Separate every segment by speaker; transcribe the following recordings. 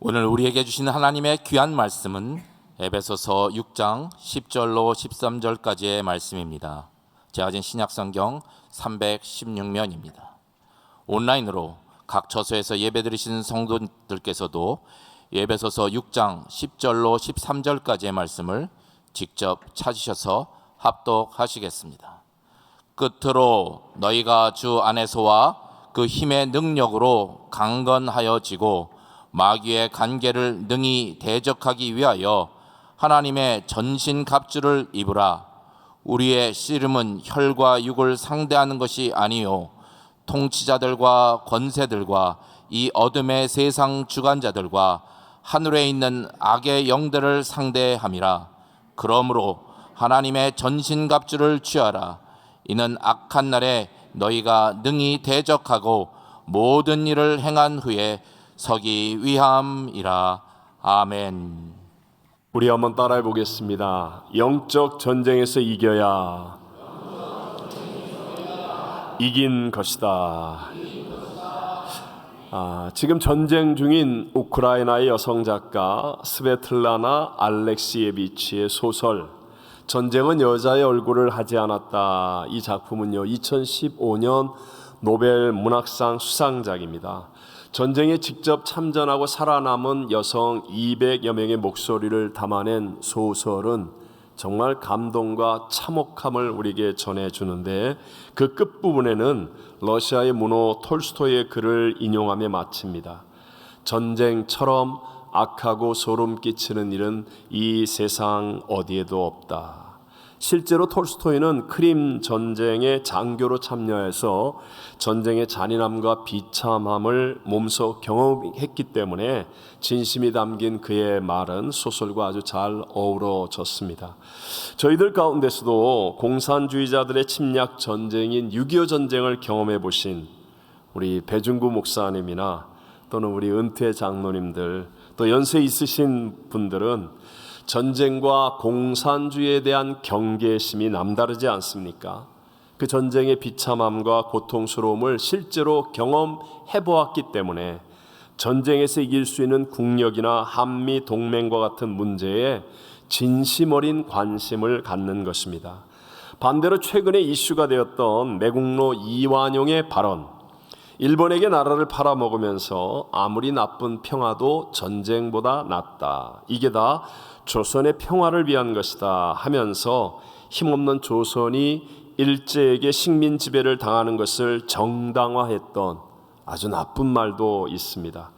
Speaker 1: 오늘 우리에게 주신 하나님의 귀한 말씀은 에베소서 6장 10절로 13절까지의 말씀입니다. 제가 가진 신약성경 316면입니다. 온라인으로 각 처소에서 예배드리시는 성도들께서도 에베소서 6장 10절로 13절까지의 말씀을 직접 찾으셔서 합독하시겠습니다. 끝으로 너희가 주 안에서와 그 힘의 능력으로 강건하여지고 마귀의 간계를 능히 대적하기 위하여 하나님의 전신갑주를 입으라. 우리의 씨름은 혈과 육을 상대하는 것이 아니요 통치자들과 권세들과 이 어둠의 세상 주관자들과 하늘에 있는 악의 영들을 상대함이라. 그러므로 하나님의 전신갑주를 취하라. 이는 악한 날에 너희가 능히 대적하고 모든 일을 행한 후에 서기 위함이라. 아멘.
Speaker 2: 우리 한번 따라해 보겠습니다. 영적 전쟁에서 이겨야 이긴 것이다. 지금 전쟁 중인 우크라이나의 여성 작가 스베틀라나 알렉시예비치의 소설 전쟁은 여자의 얼굴을 하지 않았다. 이 작품은요 2015년 노벨 문학상 수상작입니다. 전쟁에 직접 참전하고 살아남은 여성 200여 명의 목소리를 담아낸 소설은 정말 감동과 참혹함을 우리에게 전해주는데 그 끝부분에는 러시아의 문호 톨스토이의 글을 인용하며 마칩니다. 전쟁처럼 악하고 소름 끼치는 일은 이 세상 어디에도 없다. 실제로 톨스토이는 크림 전쟁의 장교로 참여해서 전쟁의 잔인함과 비참함을 몸소 경험했기 때문에 진심이 담긴 그의 말은 소설과 아주 잘 어우러졌습니다. 저희들 가운데서도 공산주의자들의 침략 전쟁인 6.25 전쟁을 경험해 보신 우리 배중구 목사님이나 또는 우리 은퇴 장로님들 또 연세 있으신 분들은 전쟁과 공산주의에 대한 경계심이 남다르지 않습니까? 그 전쟁의 비참함과 고통스러움을 실제로 경험해 보았기 때문에 전쟁에서 이길 수 있는 국력이나 한미 동맹과 같은 문제에 진심 어린 관심을 갖는 것입니다. 반대로 최근에 이슈가 되었던 매국노 이완용의 발언, 일본에게 나라를 팔아먹으면서 아무리 나쁜 평화도 전쟁보다 낫다. 이게 다 조선의 평화를 위한 것이다 하면서 힘없는 조선이 일제에게 식민 지배를 당하는 것을 정당화했던 아주 나쁜 말도 있습니다.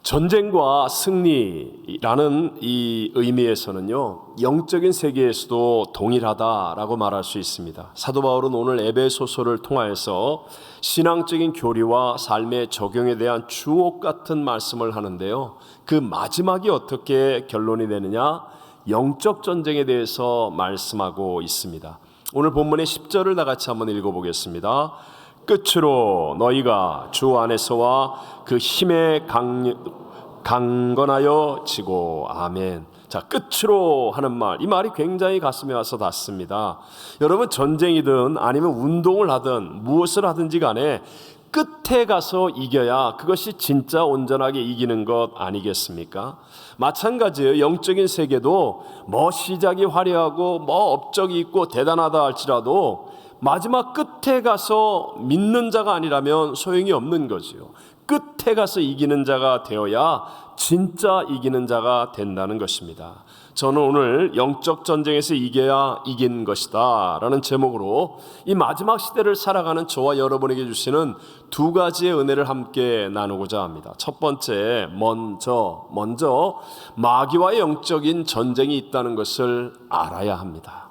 Speaker 2: 전쟁과 승리라는 이 의미에서는요 영적인 세계에서도 동일하다라고 말할 수 있습니다. 사도 바울은 오늘 에베소서를 통하여서 신앙적인 교리와 삶의 적용에 대한 주옥 같은 말씀을 하는데요, 그 마지막이 어떻게 결론이 되느냐, 영적 전쟁에 대해서 말씀하고 있습니다. 오늘 본문의 10절을 다 같이 한번 읽어보겠습니다. 끝으로 너희가 주 안에서와 그 힘에 강건하여 지고. 아멘. 자, 끝으로 하는 말, 이 말이 굉장히 가슴에 와서 닿습니다. 여러분, 전쟁이든 아니면 운동을 하든 무엇을 하든지 간에 끝에 가서 이겨야 그것이 진짜 온전하게 이기는 것 아니겠습니까? 마찬가지예요. 영적인 세계도 뭐 시작이 화려하고 뭐 업적이 있고 대단하다 할지라도 마지막 끝에 가서 믿는 자가 아니라면 소용이 없는 거지요. 끝에 가서 이기는 자가 되어야 진짜 이기는 자가 된다는 것입니다. 저는 오늘 영적 전쟁에서 이겨야 이긴 것이다 라는 제목으로 이 마지막 시대를 살아가는 저와 여러분에게 주시는 두 가지의 은혜를 함께 나누고자 합니다. 첫 번째, 먼저 마귀와의 영적인 전쟁이 있다는 것을 알아야 합니다.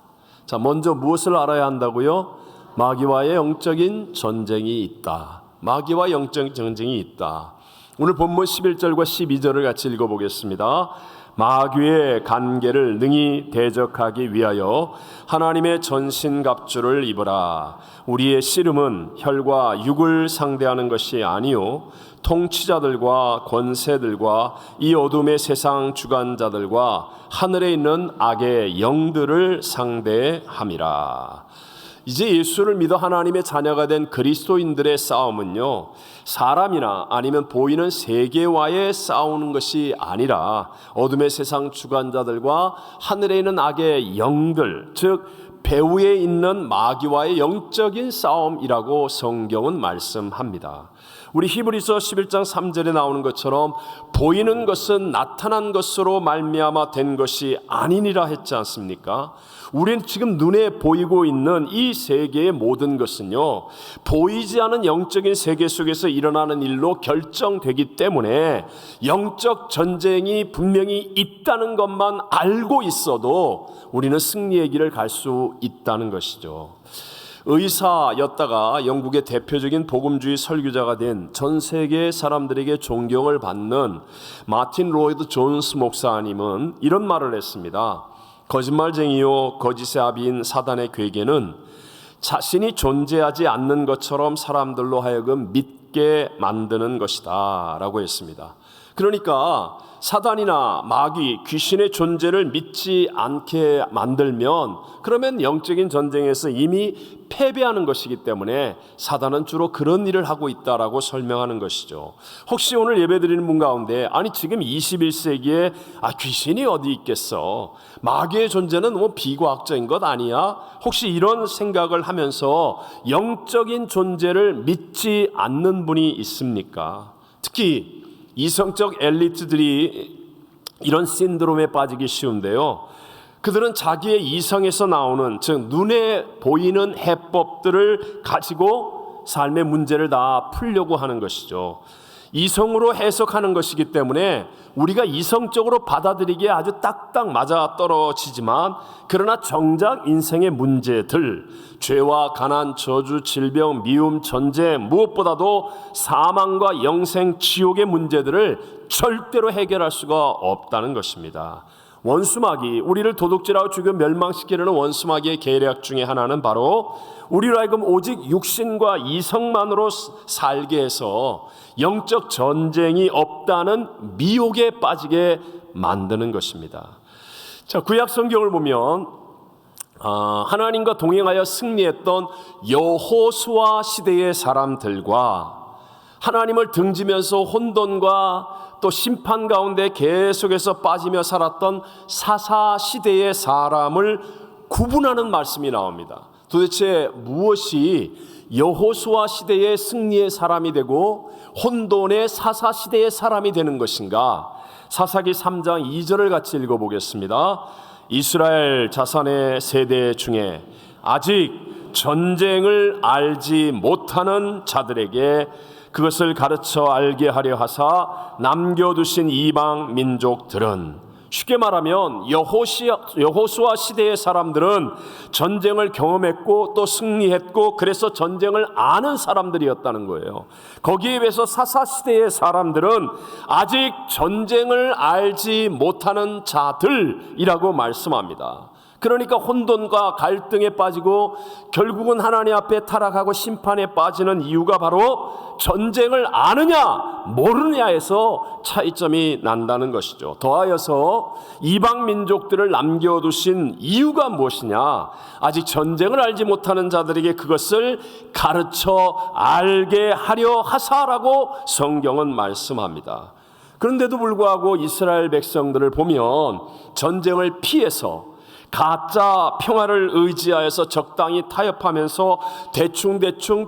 Speaker 2: 자, 먼저 무엇을 알아야 한다고요? 마귀와의 영적인 전쟁이 있다. 마귀와 영적 전쟁이 있다. 오늘 본문 11절과 12절을 같이 읽어보겠습니다. 마귀의 간계를 능히 대적하기 위하여 하나님의 전신갑주를 입으라. 우리의 씨름은 혈과 육을 상대하는 것이 아니요 통치자들과 권세들과 이 어둠의 세상 주관자들과 하늘에 있는 악의 영들을 상대함이라. 이제 예수를 믿어 하나님의 자녀가 된 그리스도인들의 싸움은요, 사람이나 아니면 보이는 세계와의 싸우는 것이 아니라 어둠의 세상 주관자들과 하늘에 있는 악의 영들, 즉 배후에 있는 마귀와의 영적인 싸움이라고 성경은 말씀합니다. 우리 히브리서 11장 3절에 나오는 것처럼 보이는 것은 나타난 것으로 말미암아 된 것이 아니니라 했지 않습니까? 우리는 지금 눈에 보이고 있는 이 세계의 모든 것은요, 보이지 않은 영적인 세계 속에서 일어나는 일로 결정되기 때문에 영적 전쟁이 분명히 있다는 것만 알고 있어도 우리는 승리의 길을 갈 수 있다는 것이죠. 의사였다가 영국의 대표적인 복음주의 설교자가 된 전 세계 사람들에게 존경을 받는 마틴 로이드 존스 목사님은 이런 말을 했습니다. 거짓말쟁이요 거짓의 아비인 사단의 괴계는 자신이 존재하지 않는 것처럼 사람들로 하여금 믿게 만드는 것이다 라고 했습니다. 그러니까 사단이나 마귀, 귀신의 존재를 믿지 않게 만들면 그러면 영적인 전쟁에서 이미 패배하는 것이기 때문에 사단은 주로 그런 일을 하고 있다라고 설명하는 것이죠. 혹시 오늘 예배드리는 분 가운데 아니 지금 21세기에 귀신이 어디 있겠어? 마귀의 존재는 뭐 비과학적인 것 아니야? 혹시 이런 생각을 하면서 영적인 존재를 믿지 않는 분이 있습니까? 특히 이성적 엘리트들이 이런 신드롬에 빠지기 쉬운데요. 그들은 자기의 이성에서 나오는, 즉 눈에 보이는 해법들을 가지고 삶의 문제를 다 풀려고 하는 것이죠. 이성으로 해석하는 것이기 때문에 우리가 이성적으로 받아들이기에 아주 딱딱 맞아 떨어지지만 그러나 정작 인생의 문제들, 죄와 가난, 저주, 질병, 미움, 전쟁, 무엇보다도 사망과 영생, 지옥의 문제들을 절대로 해결할 수가 없다는 것입니다. 원수마귀, 우리를 도둑질하고 죽여 멸망시키려는 원수마귀의 계략 중에 하나는 바로 우리로 하여금 오직 육신과 이성만으로 살게 해서 영적 전쟁이 없다는 미혹에 빠지게 만드는 것입니다. 자, 구약 성경을 보면 하나님과 동행하여 승리했던 여호수아 시대의 사람들과 하나님을 등지면서 혼돈과 또 심판 가운데 계속해서 빠지며 살았던 사사 시대의 사람을 구분하는 말씀이 나옵니다. 도대체 무엇이 여호수아 시대의 승리의 사람이 되고 혼돈의 사사 시대의 사람이 되는 것인가? 사사기 3장 2절을 같이 읽어보겠습니다. 이스라엘 자손의 세대 중에 아직 전쟁을 알지 못하는 자들에게 그것을 가르쳐 알게 하려 하사 남겨두신 이방 민족들은, 쉽게 말하면 여호수아 시대의 사람들은 전쟁을 경험했고 또 승리했고 그래서 전쟁을 아는 사람들이었다는 거예요. 거기에 비해서 사사 시대의 사람들은 아직 전쟁을 알지 못하는 자들이라고 말씀합니다. 그러니까 혼돈과 갈등에 빠지고 결국은 하나님 앞에 타락하고 심판에 빠지는 이유가 바로 전쟁을 아느냐 모르느냐에서 차이점이 난다는 것이죠. 더하여서 이방 민족들을 남겨두신 이유가 무엇이냐? 아직 전쟁을 알지 못하는 자들에게 그것을 가르쳐 알게 하려 하사라고 성경은 말씀합니다. 그런데도 불구하고 이스라엘 백성들을 보면 전쟁을 피해서 가짜 평화를 의지하여서 적당히 타협하면서 대충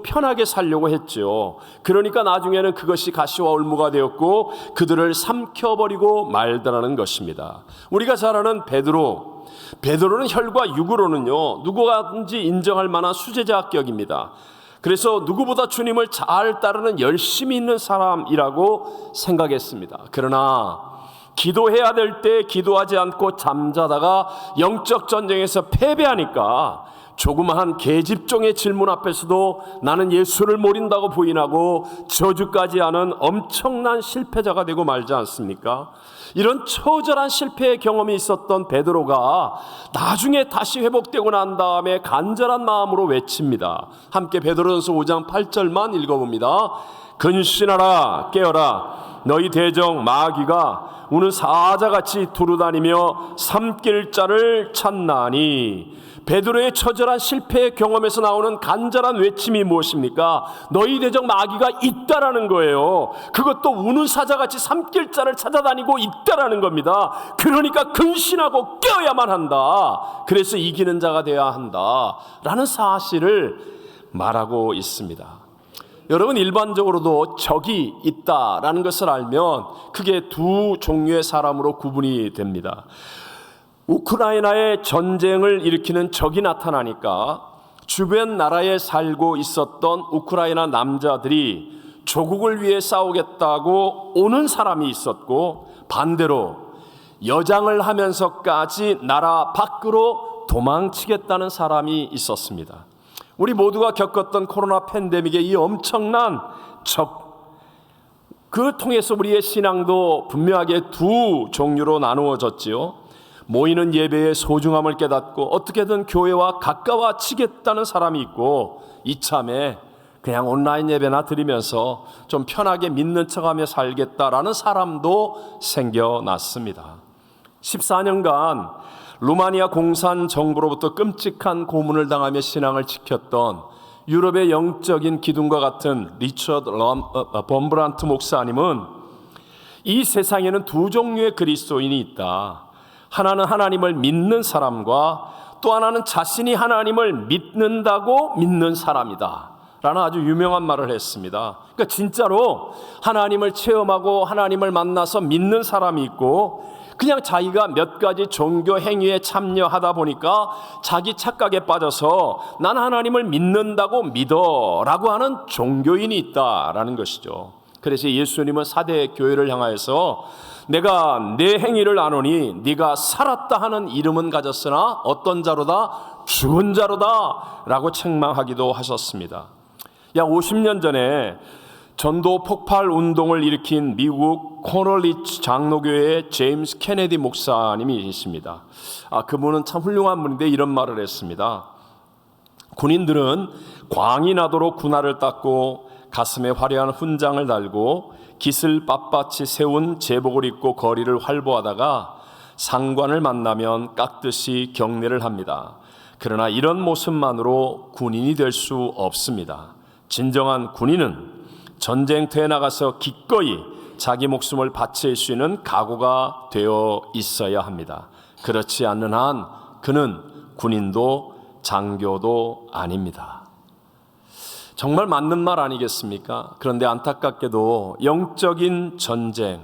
Speaker 2: 편하게 살려고 했죠. 그러니까 나중에는 그것이 가시와 올무가 되었고 그들을 삼켜버리고 말더라는 것입니다. 우리가 잘 아는 베드로는 혈과 육으로는요 누구든지 인정할 만한 수제자격입니다. 그래서 누구보다 주님을 잘 따르는 열심히 있는 사람이라고 생각했습니다. 그러나 기도해야 될 때 기도하지 않고 잠자다가 영적 전쟁에서 패배하니까 조그마한 계집종의 질문 앞에서도 나는 예수를 모른다고 부인하고 저주까지 하는 엄청난 실패자가 되고 말지 않습니까? 이런 처절한 실패의 경험이 있었던 베드로가 나중에 다시 회복되고 난 다음에 간절한 마음으로 외칩니다. 함께 베드로전서 5장 8절만 읽어봅니다. 근신하라 깨어라 너희 대적 마귀가 우는 사자같이 두루다니며 삼킬 자를 찾나니 베드로의 처절한 실패의 경험에서 나오는 간절한 외침이 무엇입니까? 너희 대적 마귀가 있다라는 거예요. 그것도 우는 사자같이 삼킬 자를 찾아다니고 있다라는 겁니다. 그러니까 근신하고 깨어야만 한다. 그래서 이기는 자가 되어야 한다 라는 사실을 말하고 있습니다. 여러분, 일반적으로도 적이 있다라는 것을 알면 크게 두 종류의 사람으로 구분이 됩니다. 우크라이나에 전쟁을 일으키는 적이 나타나니까 주변 나라에 살고 있었던 우크라이나 남자들이 조국을 위해 싸우겠다고 오는 사람이 있었고, 반대로 여장을 하면서까지 나라 밖으로 도망치겠다는 사람이 있었습니다. 우리 모두가 겪었던 코로나 팬데믹의 이 엄청난 그 통해서 우리의 신앙도 분명하게 두 종류로 나누어졌지요. 모이는 예배의 소중함을 깨닫고 어떻게든 교회와 가까워지겠다는 사람이 있고, 이참에 그냥 온라인 예배나 드리면서 좀 편하게 믿는 척하며 살겠다라는 사람도 생겨났습니다. 14년간 루마니아 공산 정부로부터 끔찍한 고문을 당하며 신앙을 지켰던 유럽의 영적인 기둥과 같은 리처드 범브란트 목사님은 이 세상에는 두 종류의 그리스도인이 있다. 하나는 하나님을 믿는 사람과 또 하나는 자신이 하나님을 믿는다고 믿는 사람이다 라는 아주 유명한 말을 했습니다. 그러니까 진짜로 하나님을 체험하고 하나님을 만나서 믿는 사람이 있고, 그냥 자기가 몇 가지 종교 행위에 참여하다 보니까 자기 착각에 빠져서 난 하나님을 믿는다고 믿어 라고 하는 종교인이 있다라는 것이죠. 그래서 예수님은 사대 교회를 향하여서 내가 내 행위를 아노니 네가 살았다 하는 이름은 가졌으나 어떤 자로다? 죽은 자로다 라고 책망하기도 하셨습니다. 약 50년 전에 전도 폭발 운동을 일으킨 미국 코널리치 장로교회의 제임스 케네디 목사님이 계십니다. 그분은 참 훌륭한 분인데 이런 말을 했습니다. 군인들은 광이 나도록 군화를 닦고 가슴에 화려한 훈장을 달고 깃을 빳빳이 세운 제복을 입고 거리를 활보하다가 상관을 만나면 깎듯이 경례를 합니다. 그러나 이런 모습만으로 군인이 될 수 없습니다. 진정한 군인은 전쟁터에 나가서 기꺼이 자기 목숨을 바칠 수 있는 각오가 되어 있어야 합니다. 그렇지 않는 한 그는 군인도 장교도 아닙니다. 정말 맞는 말 아니겠습니까? 그런데 안타깝게도 영적인 전쟁,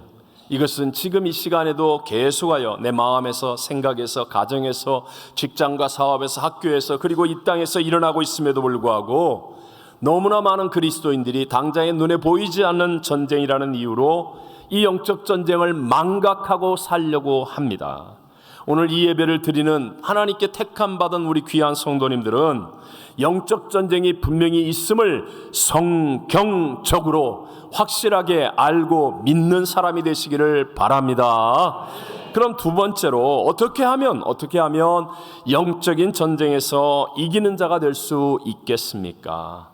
Speaker 2: 이것은 지금 이 시간에도 계속하여 내 마음에서, 생각에서, 가정에서, 직장과 사업에서, 학교에서, 그리고 이 땅에서 일어나고 있음에도 불구하고 너무나 많은 그리스도인들이 당장의 눈에 보이지 않는 전쟁이라는 이유로 이 영적 전쟁을 망각하고 살려고 합니다. 오늘 이 예배를 드리는 하나님께 택함 받은 우리 귀한 성도님들은 영적 전쟁이 분명히 있음을 성경적으로 확실하게 알고 믿는 사람이 되시기를 바랍니다. 그럼 두 번째로 어떻게 하면 영적인 전쟁에서 이기는 자가 될 수 있겠습니까?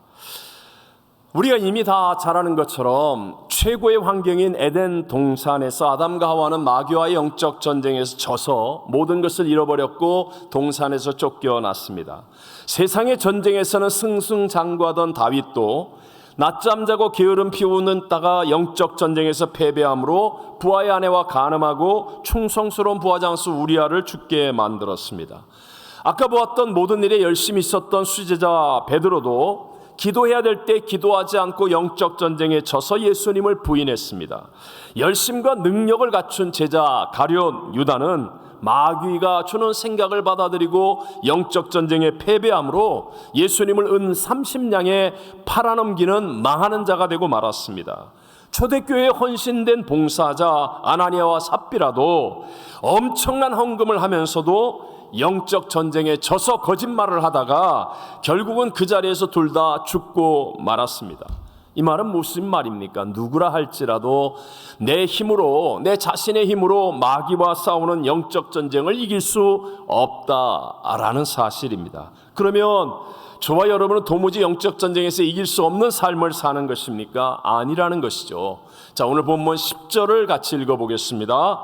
Speaker 2: 우리가 이미 다 잘 아는 것처럼 최고의 환경인 에덴 동산에서 아담과 하와는 마귀와의 영적 전쟁에서 져서 모든 것을 잃어버렸고 동산에서 쫓겨났습니다. 세상의 전쟁에서는 승승장구하던 다윗도 낮잠 자고 게으름 피우다가 영적 전쟁에서 패배함으로 부하의 아내와 간음하고 충성스러운 부하장수 우리아를 죽게 만들었습니다. 아까 보았던 모든 일에 열심히 있었던 수제자 베드로도 기도해야 될 때 기도하지 않고 영적 전쟁에 져서 예수님을 부인했습니다. 열심과 능력을 갖춘 제자 가룟 유다는 마귀가 주는 생각을 받아들이고 영적 전쟁에 패배함으로 예수님을 은 30냥에 팔아넘기는 망하는 자가 되고 말았습니다. 초대교회에 헌신된 봉사자 아나니아와 삽비라도 엄청난 헌금을 하면서도 영적 전쟁에 져서 거짓말을 하다가 결국은 그 자리에서 둘 다 죽고 말았습니다. 이 말은 무슨 말입니까? 누구라 할지라도 내 힘으로, 내 자신의 힘으로 마귀와 싸우는 영적 전쟁을 이길 수 없다라는 사실입니다. 그러면 저와 여러분은 도무지 영적 전쟁에서 이길 수 없는 삶을 사는 것입니까? 아니라는 것이죠. 자, 오늘 본문 10절을 같이 읽어보겠습니다.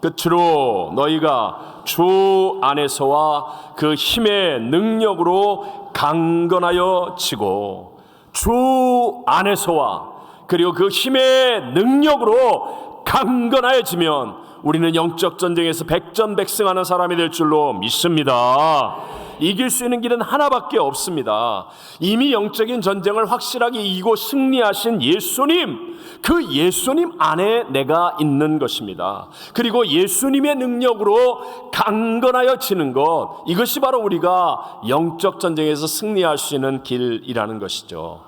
Speaker 2: 끝으로 너희가 주 안에서와 그 힘의 능력으로 강건하여 지고, 주 안에서와 그리고 그 힘의 능력으로 강건하여지면 우리는 영적 전쟁에서 백전백승하는 사람이 될 줄로 믿습니다. 이길 수 있는 길은 하나밖에 없습니다. 이미 영적인 전쟁을 확실하게 이기고 승리하신 예수님, 그 예수님 안에 내가 있는 것입니다. 그리고 예수님의 능력으로 강건하여 지는 것, 이것이 바로 우리가 영적 전쟁에서 승리할 수 있는 길이라는 것이죠.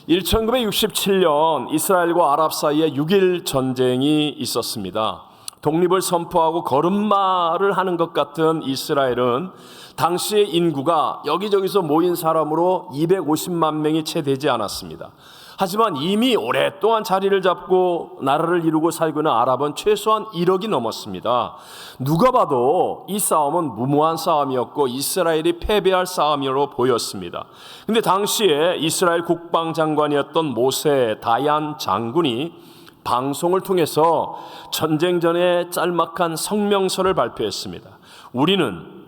Speaker 2: 1967년 이스라엘과 아랍 사이에 6.1 전쟁이 있었습니다. 독립을 선포하고 걸음마를 하는 것 같은 이스라엘은 당시의 인구가 여기저기서 모인 사람으로 250만 명이 채 되지 않았습니다. 하지만 이미 오랫동안 자리를 잡고 나라를 이루고 살고 있는 아랍은 최소한 1억이 넘었습니다. 누가 봐도 이 싸움은 무모한 싸움이었고 이스라엘이 패배할 싸움으로 보였습니다. 근데 당시에 이스라엘 국방장관이었던 모세 다얀 장군이 방송을 통해서 전쟁 전에 짤막한 성명서를 발표했습니다. 우리는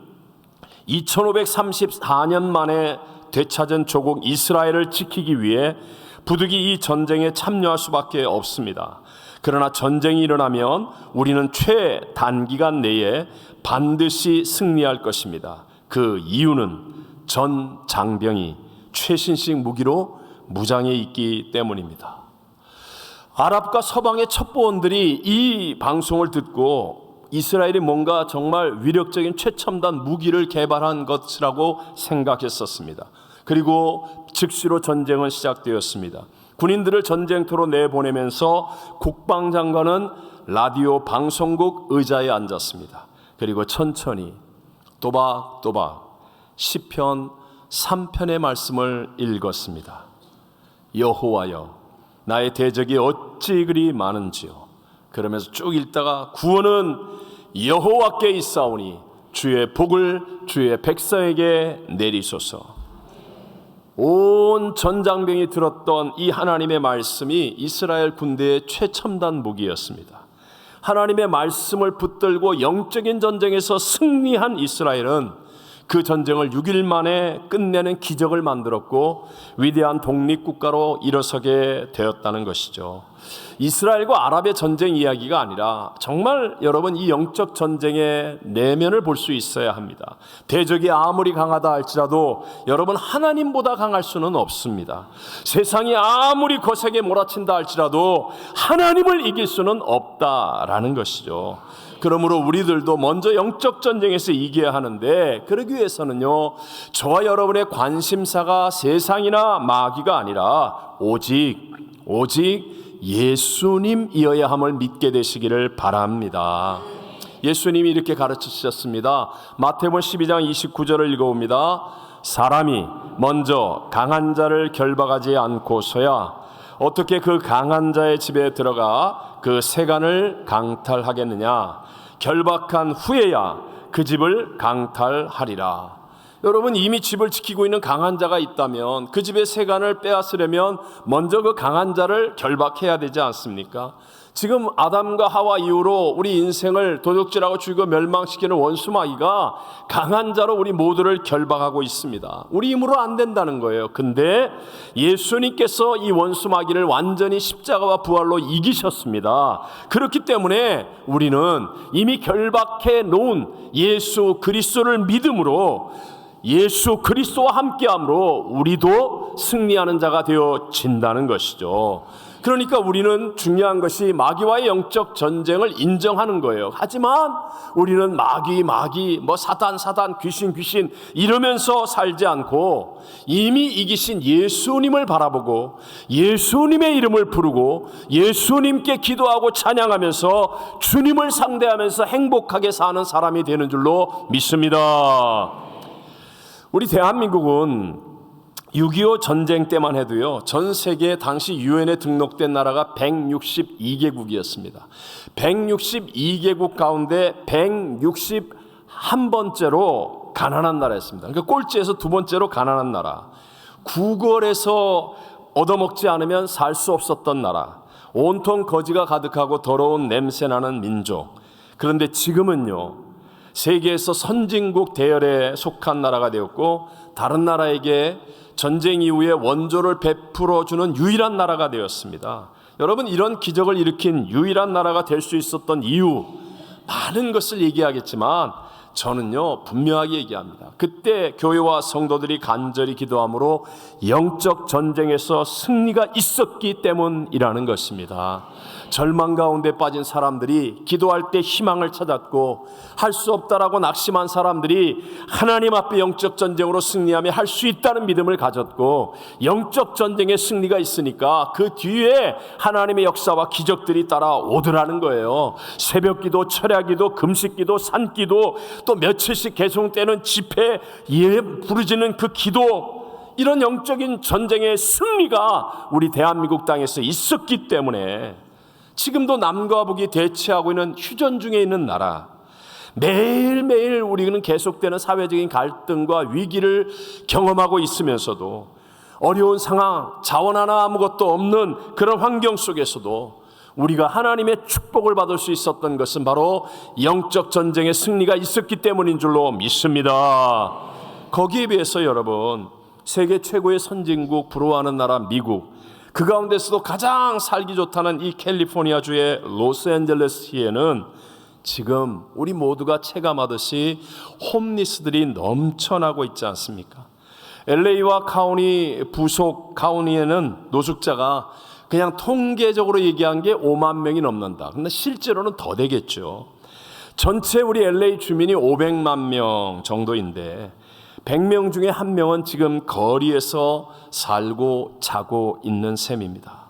Speaker 2: 2534년 만에 되찾은 조국 이스라엘을 지키기 위해 부득이 이 전쟁에 참여할 수밖에 없습니다. 그러나 전쟁이 일어나면 우리는 최단기간 내에 반드시 승리할 것입니다. 그 이유는 전 장병이 최신식 무기로 무장해 있기 때문입니다. 아랍과 서방의 첩보원들이 이 방송을 듣고 이스라엘이 뭔가 정말 위력적인 최첨단 무기를 개발한 것이라고 생각했었습니다. 그리고 즉시로 전쟁은 시작되었습니다. 군인들을 전쟁터로 내보내면서 국방장관은 라디오 방송국 의자에 앉았습니다. 그리고 천천히 또박또박 시편 3편의 말씀을 읽었습니다. 여호와여, 나의 대적이 어찌 그리 많은지요. 그러면서 쭉 읽다가 구원은 여호와께 있사오니 주의 복을 주의 백성에게 내리소서. 온 전장병이 들었던 이 하나님의 말씀이 이스라엘 군대의 최첨단 무기였습니다. 하나님의 말씀을 붙들고 영적인 전쟁에서 승리한 이스라엘은 그 전쟁을 6일 만에 끝내는 기적을 만들었고 위대한 독립국가로 일어서게 되었다는 것이죠. 이스라엘과 아랍의 전쟁 이야기가 아니라 정말 여러분 이 영적 전쟁의 내면을 볼 수 있어야 합니다. 대적이 아무리 강하다 할지라도 여러분 하나님보다 강할 수는 없습니다. 세상이 아무리 거세게 몰아친다 할지라도 하나님을 이길 수는 없다라는 것이죠. 그러므로 우리들도 먼저 영적 전쟁에서 이겨야 하는데 그러기 위해서는요, 저와 여러분의 관심사가 세상이나 마귀가 아니라 오직 예수님이어야 함을 믿게 되시기를 바랍니다. 예수님이 이렇게 가르치셨습니다. 마태복음 12장 29절을 읽어봅니다. 사람이 먼저 강한 자를 결박하지 않고서야 어떻게 그 강한 자의 집에 들어가 그 세간을 강탈하겠느냐. 결박한 후에야 그 집을 강탈하리라. 여러분 이미 집을 지키고 있는 강한 자가 있다면 그 집의 세간을 빼앗으려면 먼저 그 강한 자를 결박해야 되지 않습니까? 지금 아담과 하와 이후로 우리 인생을 도둑질하고 죽이고 멸망시키는 원수마귀가 강한 자로 우리 모두를 결박하고 있습니다. 우리 힘으로 안 된다는 거예요. 근데 예수님께서 이 원수마귀를 완전히 십자가와 부활로 이기셨습니다. 그렇기 때문에 우리는 이미 결박해 놓은 예수 그리스도를 믿음으로 예수 그리스도와 함께함으로 우리도 승리하는 자가 되어진다는 것이죠. 그러니까 우리는 중요한 것이 마귀와의 영적 전쟁을 인정하는 거예요. 하지만 우리는 마귀, 뭐 사단, 귀신 이러면서 살지 않고 이미 이기신 예수님을 바라보고 예수님의 이름을 부르고 예수님께 기도하고 찬양하면서 주님을 상대하면서 행복하게 사는 사람이 되는 줄로 믿습니다. 우리 대한민국은 6.25 전쟁 때만 해도요, 전 세계 당시 유엔에 등록된 나라가 162개국이었습니다. 162개국 가운데 161번째로 가난한 나라였습니다. 그러니까 꼴찌에서 두 번째로 가난한 나라. 구걸에서 얻어먹지 않으면 살 수 없었던 나라. 온통 거지가 가득하고 더러운 냄새나는 민족. 그런데 지금은요, 세계에서 선진국 대열에 속한 나라가 되었고 다른 나라에게 전쟁 이후에 원조를 베풀어주는 유일한 나라가 되었습니다. 여러분, 이런 기적을 일으킨 유일한 나라가 될 수 있었던 이유, 많은 것을 얘기하겠지만 저는요, 분명하게 얘기합니다. 그때 교회와 성도들이 간절히 기도함으로 영적 전쟁에서 승리가 있었기 때문이라는 것입니다. 절망 가운데 빠진 사람들이 기도할 때 희망을 찾았고, 할 수 없다라고 낙심한 사람들이 하나님 앞에 영적 전쟁으로 승리하며 할 수 있다는 믿음을 가졌고, 영적 전쟁에 승리가 있으니까 그 뒤에 하나님의 역사와 기적들이 따라오더라는 거예요. 새벽기도, 철야기도, 금식기도, 산기도, 또 며칠씩 계속되는 집회, 예 부르짖는 그 기도, 이런 영적인 전쟁의 승리가 우리 대한민국 땅에서 있었기 때문에 지금도 남과 북이 대치하고 있는 휴전 중에 있는 나라, 매일매일 우리는 계속되는 사회적인 갈등과 위기를 경험하고 있으면서도 어려운 상황, 자원 하나 아무것도 없는 그런 환경 속에서도 우리가 하나님의 축복을 받을 수 있었던 것은 바로 영적 전쟁의 승리가 있었기 때문인 줄로 믿습니다. 거기에 비해서 여러분, 세계 최고의 선진국, 부러워하는 나라 미국, 그 가운데서도 가장 살기 좋다는 이 캘리포니아주의 로스앤젤레스시에는 지금 우리 모두가 체감하듯이 홈리스들이 넘쳐나고 있지 않습니까? LA와 카운티, 부속 카운티에는 노숙자가 그냥 통계적으로 얘기한 게 5만 명이 넘는다. 근데 실제로는 더 되겠죠. 전체 우리 LA 주민이 500만 명 정도인데 100명 중에 1명은 지금 거리에서 살고 자고 있는 셈입니다.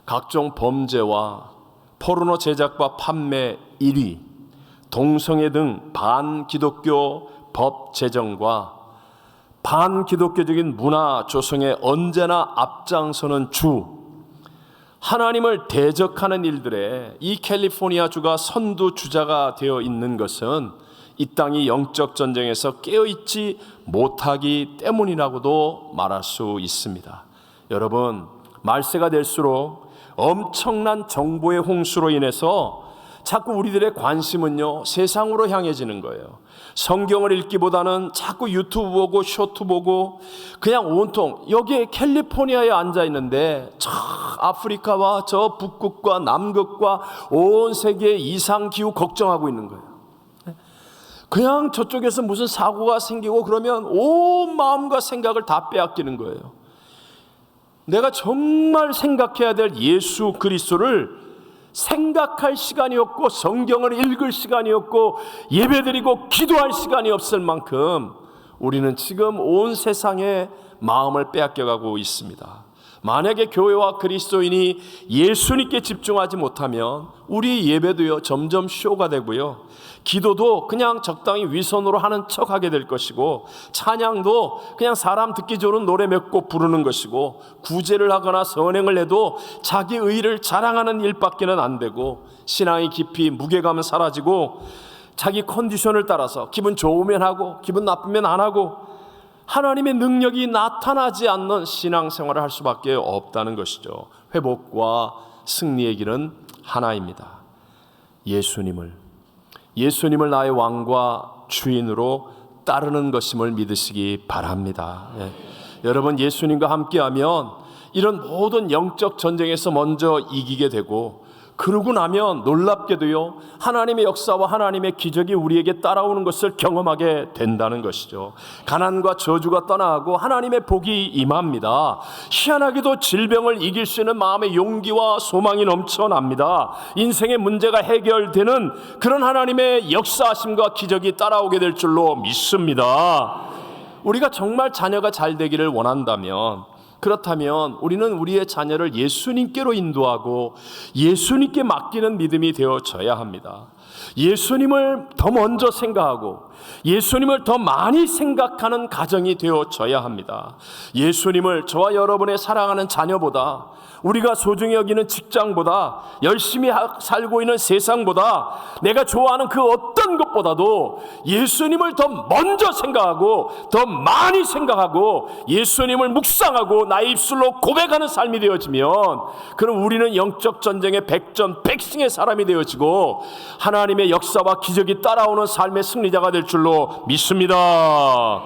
Speaker 2: 각종 범죄와 포르노 제작과 판매 1위, 동성애 등 반기독교 법 제정과 반기독교적인 문화 조성에 언제나 앞장서는 주, 하나님을 대적하는 일들에 이 캘리포니아주가 선두주자가 되어 있는 것은 이 땅이 영적 전쟁에서 깨어있지 못하기 때문이라고도 말할 수 있습니다. 여러분, 말세가 될수록 엄청난 정보의 홍수로 인해서 자꾸 우리들의 관심은요, 세상으로 향해지는 거예요. 성경을 읽기보다는 자꾸 유튜브 보고 쇼트 보고 그냥 온통 여기에 캘리포니아에 앉아 있는데 저 아프리카와 저 북극과 남극과 온 세계의 이상기후 걱정하고 있는 거예요. 그냥 저쪽에서 무슨 사고가 생기고 그러면 온 마음과 생각을 다 빼앗기는 거예요. 내가 정말 생각해야 될 예수 그리스도를 생각할 시간이 없고 성경을 읽을 시간이 없고 예배드리고 기도할 시간이 없을 만큼 우리는 지금 온 세상에 마음을 빼앗겨가고 있습니다. 만약에 교회와 그리스도인이 예수님께 집중하지 못하면 우리 예배도요 점점 쇼가 되고요, 기도도 그냥 적당히 위선으로 하는 척하게 될 것이고, 찬양도 그냥 사람 듣기 좋은 노래 몇 곡 부르는 것이고, 구제를 하거나 선행을 해도 자기 의를 자랑하는 일밖에는 안 되고, 신앙의 깊이 무게감은 사라지고 자기 컨디션을 따라서 기분 좋으면 하고 기분 나쁘면 안 하고 하나님의 능력이 나타나지 않는 신앙생활을 할 수밖에 없다는 것이죠. 회복과 승리의 길은 하나입니다. 예수님을 나의 왕과 주인으로 따르는 것임을 믿으시기 바랍니다. 여러분, 예수님과 함께하면 이런 모든 영적 전쟁에서 먼저 이기게 되고, 그러고 나면 놀랍게도요 하나님의 역사와 하나님의 기적이 우리에게 따라오는 것을 경험하게 된다는 것이죠. 가난과 저주가 떠나가고 하나님의 복이 임합니다. 희한하게도 질병을 이길 수 있는 마음의 용기와 소망이 넘쳐납니다. 인생의 문제가 해결되는 그런 하나님의 역사하심과 기적이 따라오게 될 줄로 믿습니다. 우리가 정말 자녀가 잘 되기를 원한다면, 그렇다면 우리는 우리의 자녀를 예수님께로 인도하고 예수님께 맡기는 믿음이 되어져야 합니다. 예수님을 더 먼저 생각하고 예수님을 더 많이 생각하는 가정이 되어져야 합니다. 예수님을 저와 여러분의 사랑하는 자녀보다, 우리가 소중히 여기는 직장보다, 열심히 살고 있는 세상보다, 내가 좋아하는 그 어떤 것보다도 예수님을 더 먼저 생각하고 더 많이 생각하고 예수님을 묵상하고 나의 입술로 고백하는 삶이 되어지면 그럼 우리는 영적 전쟁의 백전백승의 사람이 되어지고 하나님의 역사와 기적이 따라오는 삶의 승리자가 될 줄로 믿습니다.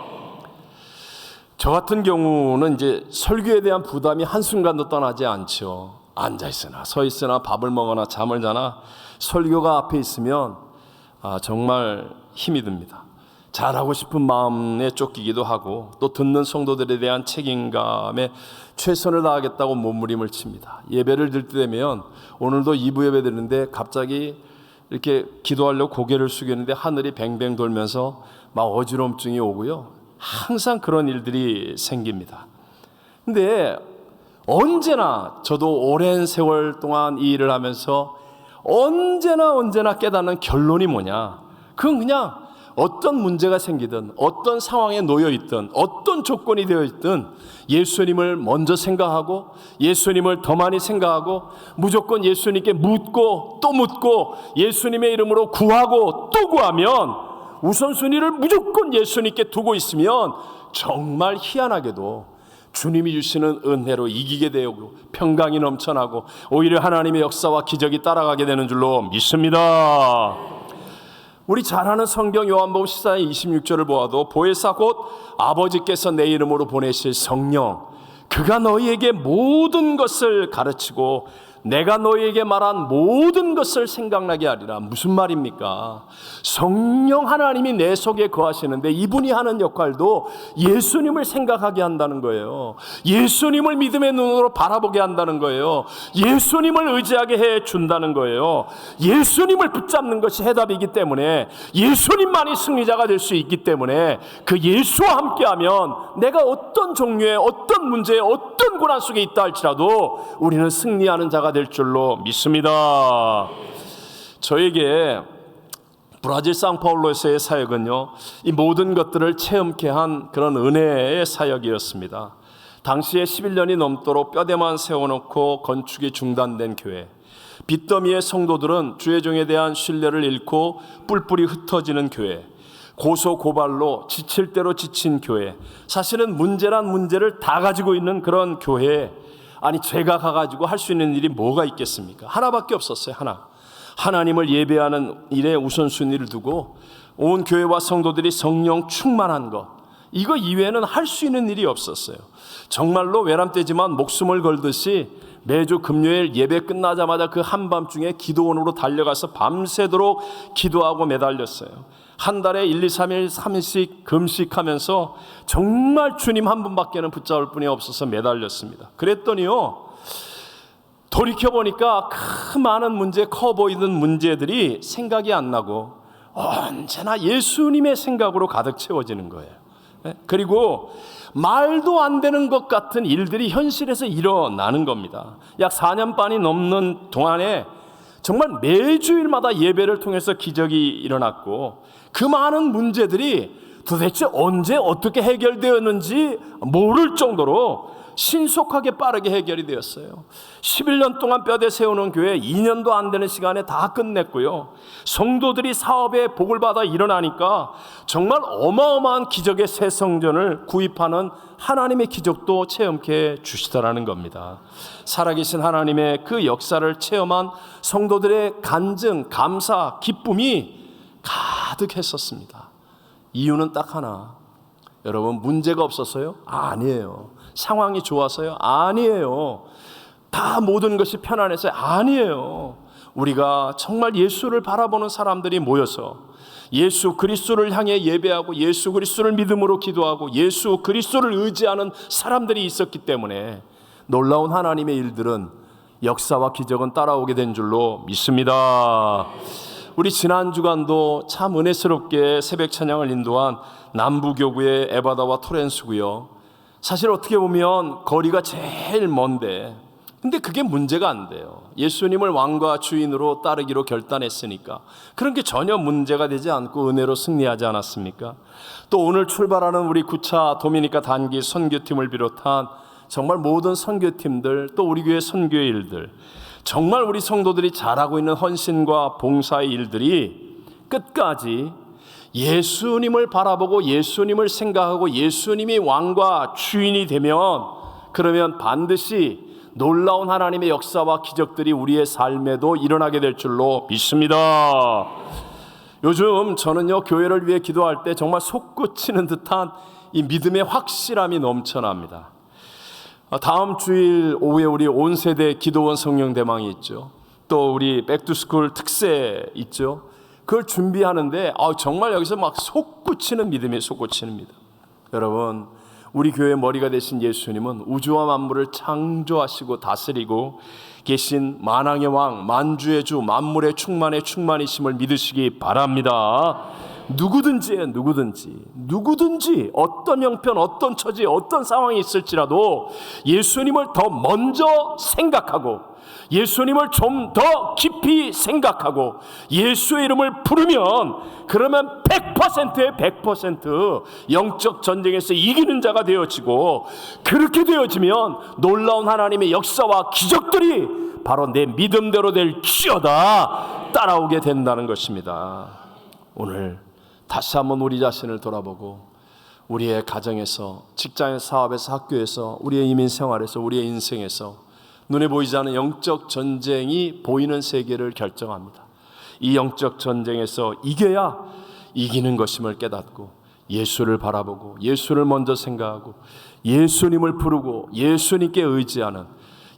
Speaker 2: 저 같은 경우는 이제 설교에 대한 부담이 한순간도 떠나지 않죠. 앉아있으나 서있으나 밥을 먹거나 잠을 자나 설교가 앞에 있으면 정말 힘이 듭니다. 잘하고 싶은 마음에 쫓기기도 하고 또 듣는 성도들에 대한 책임감에 최선을 다하겠다고 몸부림을 칩니다. 예배를 드릴 때 되면 오늘도 2부 예배 드리는데 갑자기 이렇게 기도하려고 고개를 숙였는데 하늘이 뱅뱅 돌면서 막 어지럼증이 오고요. 항상 그런 일들이 생깁니다. 근데 언제나 저도 오랜 세월 동안 이 일을 하면서 언제나 깨닫는 결론이 뭐냐? 그건 그냥 어떤 문제가 생기든 어떤 상황에 놓여 있든 어떤 조건이 되어 있든 예수님을 먼저 생각하고 예수님을 더 많이 생각하고 무조건 예수님께 묻고 또 묻고 예수님의 이름으로 구하고 또 구하면 우선순위를 무조건 예수님께 두고 있으면 정말 희한하게도 주님이 주시는 은혜로 이기게 되고 평강이 넘쳐나고 오히려 하나님의 역사와 기적이 따라가게 되는 줄로 믿습니다. 우리 잘 아는 성경 요한복음 14장 26절을 보아도 보혜사 곧 아버지께서 내 이름으로 보내실 성령 그가 너희에게 모든 것을 가르치고 내가 너희에게 말한 모든 것을 생각나게 하리라. 무슨 말입니까? 성령 하나님이 내 속에 거하시는데 이분이 하는 역할도 예수님을 생각하게 한다는 거예요. 예수님을 믿음의 눈으로 바라보게 한다는 거예요. 예수님을 의지하게 해준다는 거예요. 예수님을 붙잡는 것이 해답이기 때문에 예수님만이 승리자가 될 수 있기 때문에 그 예수와 함께하면 내가 어떤 종류의 어떤 문제에 어떤 고난 속에 있다 할지라도 우리는 승리하는 자가 될 줄로 믿습니다. 저에게 브라질 상파울로에서의 사역은요, 이 모든 것들을 체험케 한 그런 은혜의 사역이었습니다. 당시에 11년이 넘도록 뼈대만 세워놓고 건축이 중단된 교회, 빚더미의 성도들은 주의 종에 대한 신뢰를 잃고 뿔뿔이 흩어지는 교회, 고소고발로 지칠 대로 지친 교회, 사실은 문제란 문제를 다 가지고 있는 그런 교회, 아니 제가 가가지고 할 수 있는 일이 뭐가 있겠습니까? 하나밖에 없었어요. 하나님을 예배하는 일에 우선순위를 두고 온 교회와 성도들이 성령 충만한 것, 이거 이외에는 할 수 있는 일이 없었어요. 정말로 외람되지만 목숨을 걸듯이 매주 금요일 예배 끝나자마자 그 한밤중에 기도원으로 달려가서 밤새도록 기도하고 매달렸어요. 한 달에 1, 2, 3일 3일씩 금식하면서 정말 주님 한 분밖에는 붙잡을 분이 없어서 매달렸습니다. 그랬더니요, 돌이켜보니까 그 많은 문제, 커 보이는 문제들이 생각이 안 나고 언제나 예수님의 생각으로 가득 채워지는 거예요. 그리고 말도 안 되는 것 같은 일들이 현실에서 일어나는 겁니다. 약 4년 반이 넘는 동안에 정말 매주일마다 예배를 통해서 기적이 일어났고 그 많은 문제들이 도대체 언제 어떻게 해결되었는지 모를 정도로 신속하게 빠르게 해결이 되었어요. 11년 동안 뼈대 세우는 교회 2년도 안 되는 시간에 다 끝냈고요. 성도들이 사업에 복을 받아 일어나니까 정말 어마어마한 기적의 새 성전을 구입하는 하나님의 기적도 체험케 주시더라는 겁니다. 살아계신 하나님의 그 역사를 체험한 성도들의 간증, 감사, 기쁨이 가득했었습니다. 이유는 딱 하나. 여러분, 문제가 없었어요? 아니에요. 상황이 좋아서요? 아니에요. 다 모든 것이 편안해서요? 아니에요. 우리가 정말 예수를 바라보는 사람들이 모여서 예수 그리스도를 향해 예배하고 예수 그리스도를 믿음으로 기도하고 예수 그리스도를 의지하는 사람들이 있었기 때문에 놀라운 하나님의 일들은, 역사와 기적은 따라오게 된 줄로 믿습니다. 우리 지난 주간도 참 은혜스럽게 새벽 찬양을 인도한 남부교구의 에바다와 토렌스고요. 사실 어떻게 보면 거리가 제일 먼데, 근데 그게 문제가 안 돼요. 예수님을 왕과 주인으로 따르기로 결단했으니까 그런 게 전혀 문제가 되지 않고 은혜로 승리하지 않았습니까? 또 오늘 출발하는 우리 9차 도미니카 단기 선교팀을 비롯한 정말 모든 선교팀들, 또 우리 교회 선교의 일들, 정말 우리 성도들이 잘하고 있는 헌신과 봉사의 일들이 끝까지 예수님을 바라보고 예수님을 생각하고 예수님이 왕과 주인이 되면 그러면 반드시 놀라운 하나님의 역사와 기적들이 우리의 삶에도 일어나게 될 줄로 믿습니다. 요즘 저는요, 교회를 위해 기도할 때 정말 솟구치는 듯한 이 믿음의 확실함이 넘쳐납니다. 다음 주일 오후에 우리 온 세대 기도원 성령 대망이 있죠. 또 우리 백투스쿨 특세 있죠. 그걸 준비하는데 정말 여기서 막 솟구치는 믿음이 솟구치는 믿음. 여러분, 우리 교회의 머리가 되신 예수님은 우주와 만물을 창조하시고 다스리고 계신 만왕의 왕, 만주의 주, 만물의 충만이심을 믿으시기 바랍니다. 누구든지 어떤 형편, 어떤 처지, 어떤 상황이 있을지라도 예수님을 더 먼저 생각하고 예수님을 좀 더 깊이 생각하고 예수의 이름을 부르면 그러면 100%의 100% 영적 전쟁에서 이기는 자가 되어지고, 그렇게 되어지면 놀라운 하나님의 역사와 기적들이 바로 내 믿음대로 될지어다 따라오게 된다는 것입니다. 오늘 다시 한번 우리 자신을 돌아보고 우리의 가정에서, 직장에서, 사업에서, 학교에서, 우리의 이민 생활에서, 우리의 인생에서 눈에 보이지 않는 영적 전쟁이 보이는 세계를 결정합니다. 이 영적 전쟁에서 이겨야 이기는 것임을 깨닫고 예수를 바라보고 예수를 먼저 생각하고 예수님을 부르고 예수님께 의지하는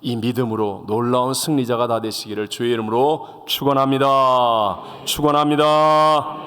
Speaker 2: 이 믿음으로 놀라운 승리자가 다 되시기를 주의 이름으로 축원합니다. 축원합니다.